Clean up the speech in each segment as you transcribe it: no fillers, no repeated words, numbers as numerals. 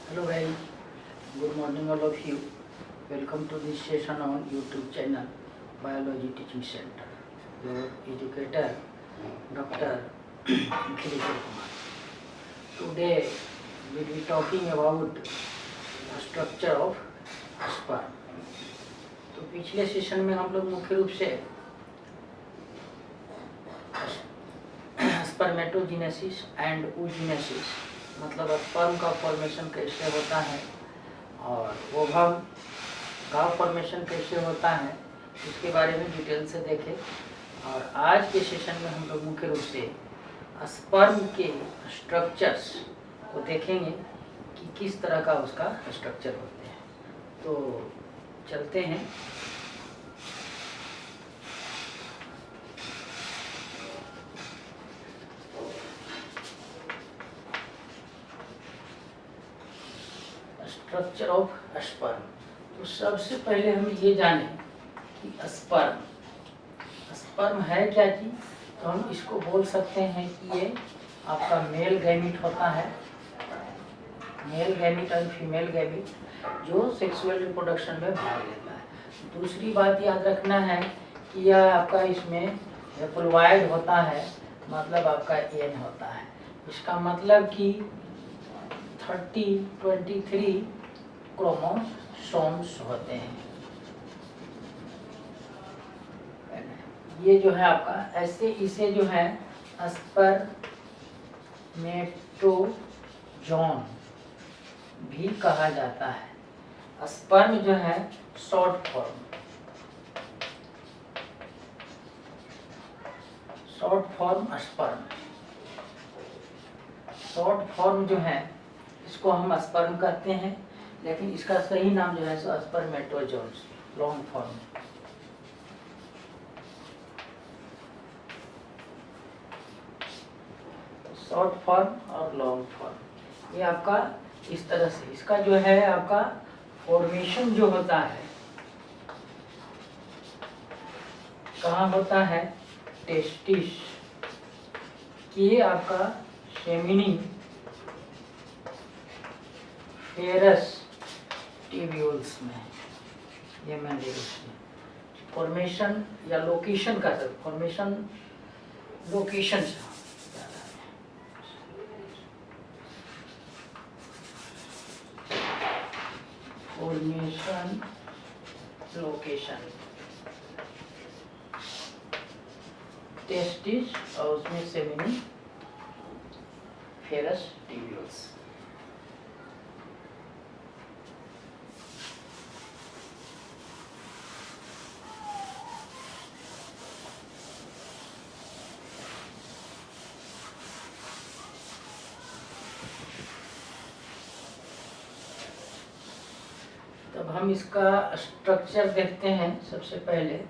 Hello guys, good morning all of you. Welcome to this session on YouTube channel Biology Teaching Center. Your educator Dr. Khileshwar Kumar. Today we will be talking about the structure of sperm. तो पिछले session में हम लोग मुख्य रूप से spermatogenesis and oogenesis मतलब sperm का फॉर्मेशन कैसे होता है और ओवम का फॉर्मेशन कैसे होता है इसके बारे में डिटेल से देखें। और आज के सेशन में हम लोग मुख्य रूप से स्पर्म के स्ट्रक्चर्स को देखेंगे कि किस तरह का उसका स्ट्रक्चर होते हैं। तो चलते हैं। Structure of sperm. तो सबसे पहले हम ये जानें कि स्पर्म है क्या चीज। तो हम इसको बोल सकते हैं कि ये आपका मेल गैमिट होता है, मेल गैमिट और फीमेल गैमिट जो सेक्सुअल रिप्रोडक्शन में भाग लेता है। दूसरी बात याद रखना है कि यह आपका इसमें हैप्लॉइड होता है, मतलब आपका एन होता है। इसका मतलब कि 23 क्रोमोसोम्स होते हैं। ये जो है आपका ऐसे इसे जो है स्पर्मेटोजोन भी कहा जाता है। स्पर्म जो है शॉर्ट फॉर्म शॉर्ट फॉर्म जो है इसको हम स्पर्म कहते हैं, लेकिन इसका सही नाम जो है सो स्पर्मेटोजोन्स लॉन्ग फॉर्म। शॉर्ट फॉर्म और लॉन्ग फॉर्म ये आपका इस तरह से इसका जो है आपका फॉर्मेशन जो होता है कहाँ होता है, टेस्टिस ये आपका सेमिनी फेरस टिब्यूल्स में, ये मैं फॉर्मेशन या लोकेशन का फॉर्मेशन लोकेशन टेस्टिस और उसमें सेमिनी फेरस टिब्यूल्स। तब हम इसका स्ट्रक्चर देखते हैं। सबसे पहले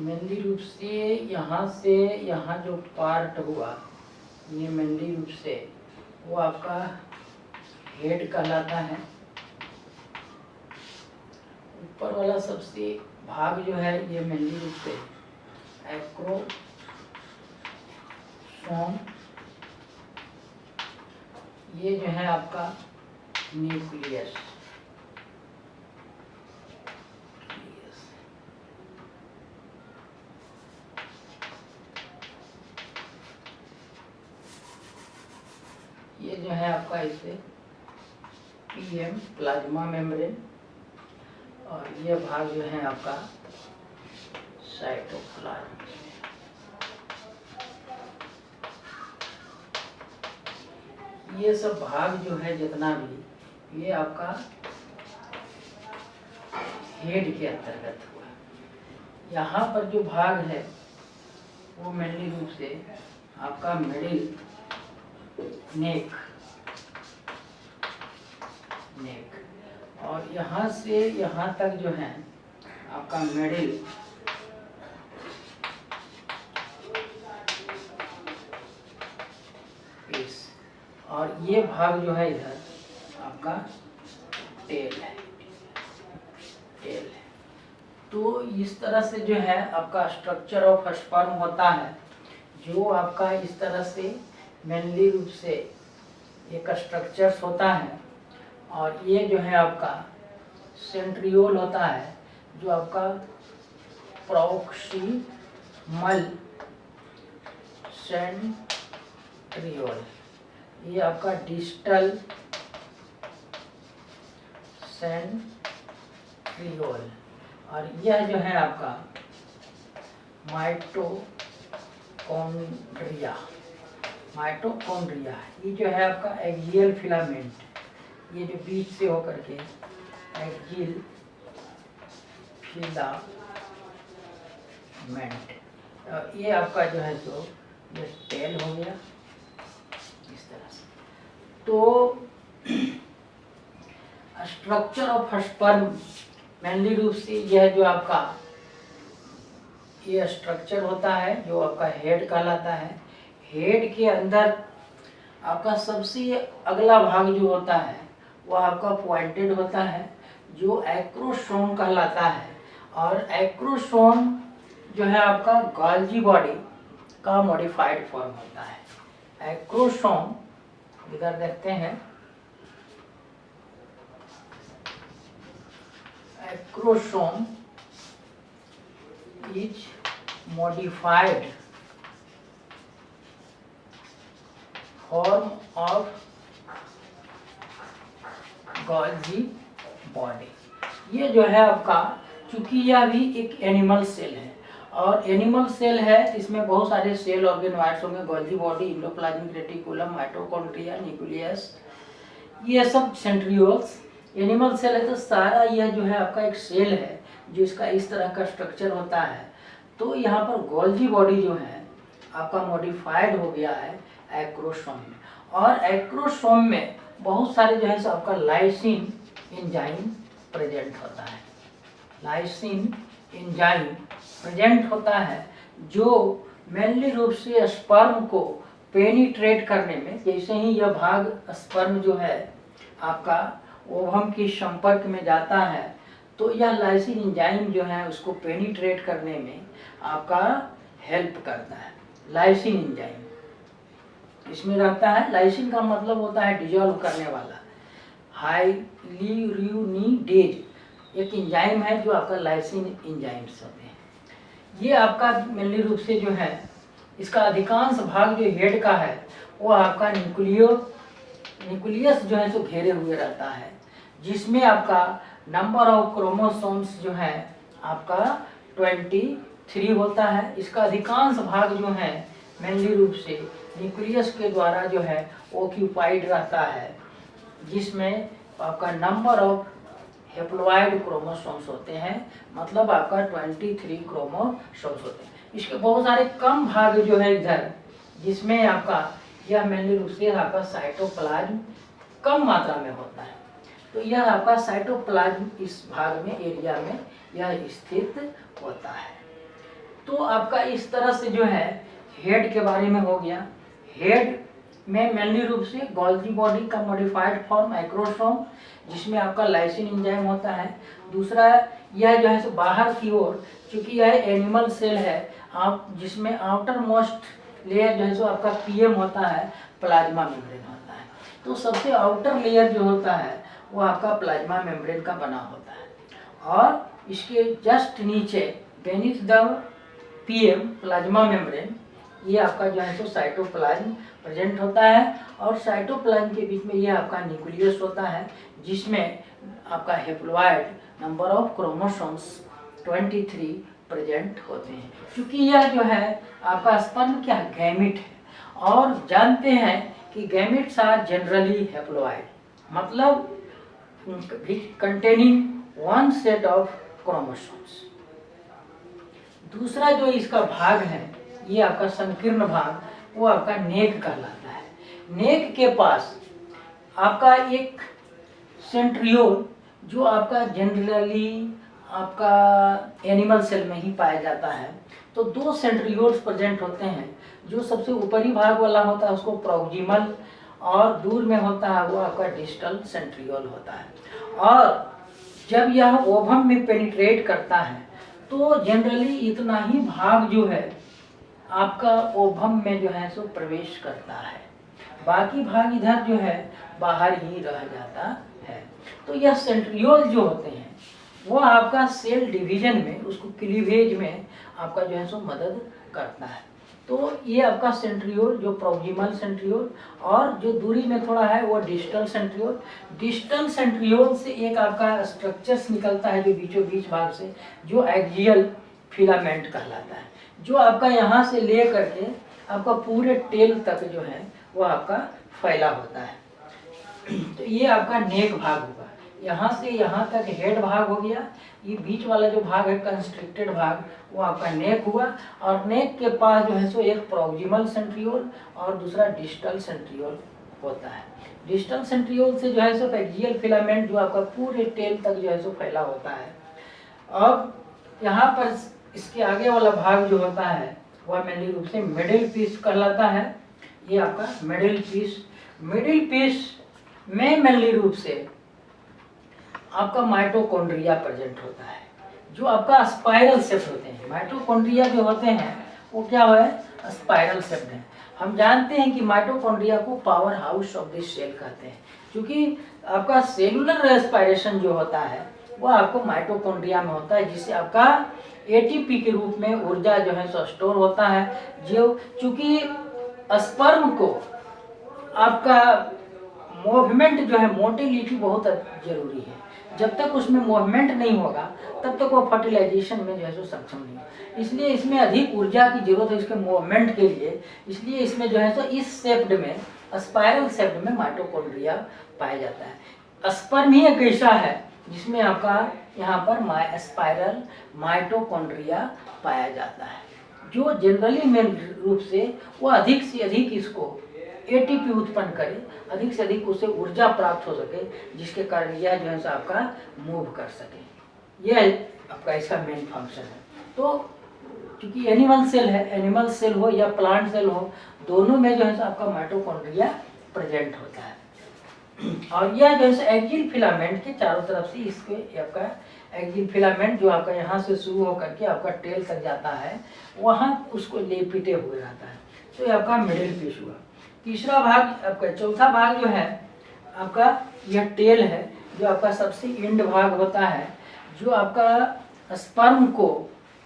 मेनली रूप से यहाँ से यहाँ जो पार्ट हुआ, ये मेनली रूप से वो आपका हेड कहलाता है। ऊपर वाला सबसे भाग जो है ये मेनली रूप से एक्रोसोम, ये जो है आपका न्यूक्लियस। ये जो है आपका इसे पीएम प्लाज्मा मेम्ब्रेन, और ये भाग जो है आपका साइटोप्लाज्म। ये सब भाग जो है जितना भी, ये आपका हेड के अंतर्गत हुआ। यहाँ पर जो भाग है वो मेनली रूप से आपका मिडिल नेक, और यहाँ से यहाँ तक जो है आपका मिडिल पीस, और ये भाग जो है इधर आपका टेल है। तो इस तरह से जो है आपका स्ट्रक्चर ऑफ स्पर्म होता है, जो आपका इस तरह से मेनली रूप से एक स्ट्रक्चर्स होता है। और ये जो है आपका सेंट्रियोल होता है, जो आपका प्रॉक्सिमल सेंट्रियोल, ये आपका डिस्टल सेंट्रियोल, और यह जो है आपका माइटोकॉन्ड्रिया। ये जो है आपका एक्सियल फिलामेंट, ये जो बीच से होकर के एक्सियल फिलामेंट, ये आपका जो है तो ये टेल हो गया इस तरह से। तो स्ट्रक्चर ऑफ स्पर्म मेनली रूप से यह जो आपका ये स्ट्रक्चर होता है, जो आपका हेड कहलाता है। हेड के अंदर आपका सबसे अगला भाग जो होता है वह आपका पॉइंटेड होता है, जो एक्रोसोम कहलाता है। और एक्रोसोम जो है आपका गोल्जी बॉडी का मॉडिफाइड फॉर्म होता है। एक्रोसोम इधर देखते हैं, acrosome is modified form of Golgi body. ये जो है आपका, चूंकि यह भी एक एनिमल सेल है, और एनिमल सेल है, इसमें बहुत सारे सेल ऑर्गेनोइड्स होंगे, Golgi body, endoplasmic reticulum, mitochondria, nucleus, ये सब सेंट्रियोल्स। एनिमल सेल है तो सारा यह जो है आपका एक सेल है जिसका इस तरह का स्ट्रक्चर होता है। तो यहाँ पर गोल्जी बॉडी जो है आपका मॉडिफाइड हो गया है एक्रोसोम में, और एक्रोसोम में बहुत सारे जो है सो आपका लाइसिन एंजाइम प्रेजेंट होता है। लाइसिन एंजाइम प्रेजेंट होता है, जो मेनली रूप से स्पर्म को पेनिट्रेट करने में, जैसे ही यह भाग स्पर्म जो है आपका ओवम के संपर्क में जाता है, तो यह लाइसिन एंजाइम जो है उसको पेनिट्रेट करने में आपका हेल्प करता है। लाइसिन एंजाइम इसमें रहता है। लाइसिन का मतलब होता है डिजोल्व करने वाला। हाइल्यूरिनिडेज एक एंजाइम है जो आपका लाइसिन एंजाइम्स होते हैं। ये आपका मेनली रूप से जो है इसका अधिकांश भाग जो हेड का है वो आपका न्यूक्लियस जो है तो घेरे हुए रहता है, जिसमें आपका नंबर ऑफ क्रोमोसोम्स जो है आपका 23 होता है। इसका अधिकांश भाग जो है मेनली रूप से न्यूक्लियस के द्वारा जो है ऑक्यूपाइड रहता है, जिसमें आपका नंबर ऑफ हेप्लॉइड क्रोमोसोम्स होते हैं, मतलब आपका 23 क्रोमोसोम्स होते हैं। इसके बहुत सारे कम भाग जो है इधर, जिसमें आपका यह मेनली रूप से आपका साइटोप्लाज्म कम मात्रा में होता है। तो यह आपका साइटोप्लाज्म इस भाग में, एरिया में यह स्थित होता है। तो आपका इस तरह से जो है हेड के बारे में हो गया। हेड में मेनली रूप से गोल्गी बॉडी का मॉडिफाइड फॉर्म माइक्रोसोम, जिसमें आपका लाइसिन एंजाइम होता है। दूसरा यह जो है सो बाहर की ओर, चूंकि यह एनिमल सेल है, आप जिसमें आउटर मोस्ट लेयर जो है सो आपका पीएम होता है, प्लाज्मा मेम्ब्रेन होता है। तो सबसे आउटर लेयर जो होता है वो आपका प्लाज्मा मेम्ब्रेन का बना होता है, और इसके जस्ट नीचे beneath the PM plasma membrane ये आपका जो है सो साइटोप्लाज्म प्रेजेंट होता है, और साइटोप्लाज्म के बीच में ये आपका न्यूक्लियस होता है, जिसमें आपका haploid number of chromosomes 23 present होते हैं। क्योंकि यह जो है आपका स्पर्म क्या गैमिट है, और जानते हैं कि गैमिट्स आर जनरली हेप्लॉइड, मतलब containing one set of chromosomes. दूसरा जो इसका भाग है ये आपका संकीर्ण भाग, वो आपका नेक कहलाता है। नेक के पास आपका एक सेंट्रियोल जो आपका जनरली आपका एनिमल सेल में ही पाया जाता है। तो दो सेंट्रियोल्स प्रेजेंट होते हैं। जो सबसे ऊपरी भाग वाला होता है उसको प्रोक्सिमल, और दूर में होता है वो आपका डिस्टल सेंट्रियोल होता है। और जब यह ओवम में पेनिट्रेट करता है तो जनरली इतना ही भाग जो है आपका ओवम में जो है सो प्रवेश करता है, बाकी भाग इधर जो है बाहर ही रह जाता है। तो यह सेंट्रियोल जो होते हैं वो आपका सेल डिवीजन में, उसको क्लीवेज में आपका जो है सो मदद करता है। तो ये आपका सेंट्रियोल जो प्रोक्सिमल सेंट्रियोल, और जो दूरी में थोड़ा है वो डिस्टल सेंट्रियोल। डिस्टल सेंट्रियोल से एक आपका स्ट्रक्चर्स निकलता है जो बीचों बीच भाग से, जो एक्सियल फिलामेंट कहलाता है, जो आपका यहाँ से ले करके आपका पूरे टेल तक जो है वो आपका फैला होता है। तो ये आपका नेक भाग होगा। यहाँ से यहाँ तक हेड भाग हो गया। ये बीच वाला जो भाग है कंस्ट्रिक्टेड भाग वो आपका नेक हुआ, और नेक के पास जो है सो एक प्रोक्सिमल सेंट्रियोल और दूसरा डिस्टल सेंट्रियोल होता है। डिस्टल सेंट्रियोल से जो है सो एक्सियल फिलामेंट जो आपका पूरे टेल तक जो है सो फैला होता है। अब यहाँ पर इसके आगे वाला भाग जो होता है वह मेनली रूप से मिडिल पीस कहलाता है। ये आपका मिडिल पीस में मेनली रूप से आपका माइटोकॉन्ड्रिया प्रेजेंट होता है, जो आपका स्पाइरल शेप होते हैं। माइटोकॉन्ड्रिया जो होते हैं वो क्या है, स्पाइरल शेप है। हम जानते हैं कि माइटोकॉन्ड्रिया को powerhouse of this cell कहते हैं, क्योंकि आपका सेलुलर रेस्पिरेशन जो होता है वो आपको माइटोकॉन्ड्रिया में होता है, जिससे आपका एटीपी के रूप में ऊर्जा जो है सो स्टोर होता है। जो चूंकि स्पर्म को आपका मूवमेंट जो है, मोटिलिटी बहुत जरूरी है। जब तक उसमें मूवमेंट नहीं होगा तब तक वो फर्टिलाइजेशन में जो है सो सक्षम नहीं है। इसलिए इसमें अधिक ऊर्जा की जरूरत है इसके मूवमेंट के लिए। इसलिए इसमें जो है सो इस शेप्ड में, स्पाइरल शेप्ड में माइटोकॉन्ड्रिया पाया जाता है। स्पर्म ही एक ऐसा है जिसमें आपका यहाँ पर स्पाइरल माइटोकॉन्ड्रिया पाया जाता है, जो जनरली मेन रूप से वो अधिक से अधिक इसको एटीपी उत्पन्न करे, अधिक से अधिक उससे ऊर्जा प्राप्त हो सके, जिसके कारण यह जो है सो आपका मूव कर सके। यह आपका इसका मेन फंक्शन है। तो क्योंकि एनिमल सेल है, एनिमल सेल हो या प्लांट सेल हो, दोनों में जो है सो आपका माइटोकॉन्ड्रिया प्रेजेंट होता है। और यह जो है एक्सियल फिलामेंट के चारों तरफ से इसके आपका एक्सियल फिलामेंट जो आपका यहाँ से शुरू होकर के आपका टेल तक जाता है, वहाँ उसको लेपिटे हुए रहता है। तो ये आपका मिडिल पीस हुआ। तीसरा भाग आपका, चौथा भाग जो है आपका यह टेल है, जो आपका सबसे एंड भाग होता है, जो आपका स्पर्म को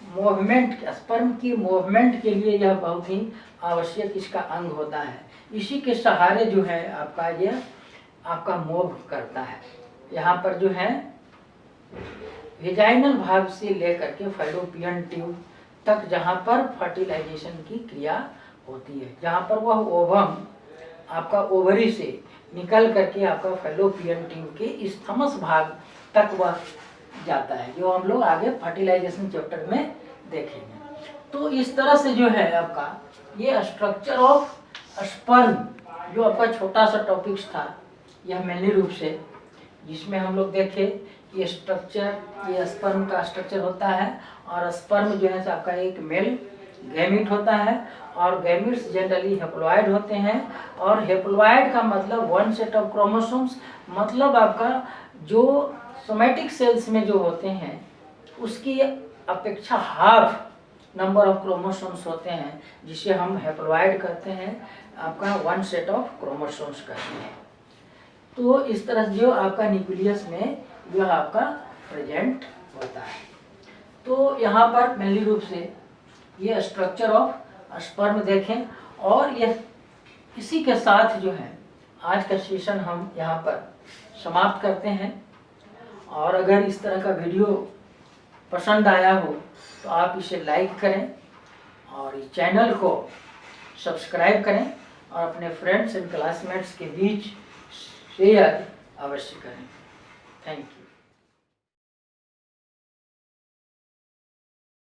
मूवमेंट, स्पर्म की मूवमेंट के लिए यह बहुत ही आवश्यक इसका अंग होता है। इसी के सहारे जो है आपका यह आपका मूव करता है। यहाँ पर जो है वेजाइनल भाग से लेकर के फैलोपियन ट्यूब तक, जहाँ पर फर्टिलाइजेशन की क्रिया होती है, जहाँ पर वह ओवम आपका ओवरी से निकल करके आपका फैलोपियन ट्यूब के स्थमस भाग तक वह जाता है, जो हम लोग आगे फर्टिलाइजेशन चैप्टर में देखेंगे। तो इस तरह से जो है आपका ये स्ट्रक्चर ऑफ स्पर्म, जो आपका छोटा सा टॉपिक्स था, यह मेनली रूप से जिसमें हम लोग देखे ये स्ट्रक्चर, ये स्पर्म का स्ट्रक्चर होता है। और स्पर्म जो है आपका एक मेल गैमीट होता है और गैमीट्स जनरली हेप्लॉइड होते हैं। और हेप्लॉइड का मतलब वन सेट ऑफ क्रोमोसोम्स, मतलब आपका जो सोमैटिक सेल्स में जो होते हैं उसकी अपेक्षा हाफ नंबर ऑफ क्रोमोसोम्स होते हैं, जिसे हम हेप्लॉइड कहते हैं, आपका वन सेट ऑफ क्रोमोसोम्स कहते हैं। तो इस तरह जो आपका न्यूक्लियस में जो आपका प्रेजेंट होता है। तो यहाँ पर मेनली रूप से ये स्ट्रक्चर ऑफ स्पर्म देखें। और ये इसी के साथ जो है आज का सेशन हम यहाँ पर समाप्त करते हैं। और अगर इस तरह का वीडियो पसंद आया हो तो आप इसे लाइक करें और इस चैनल को सब्सक्राइब करें और अपने फ्रेंड्स एंड क्लासमेट्स के बीच शेयर अवश्य करें। Thank you.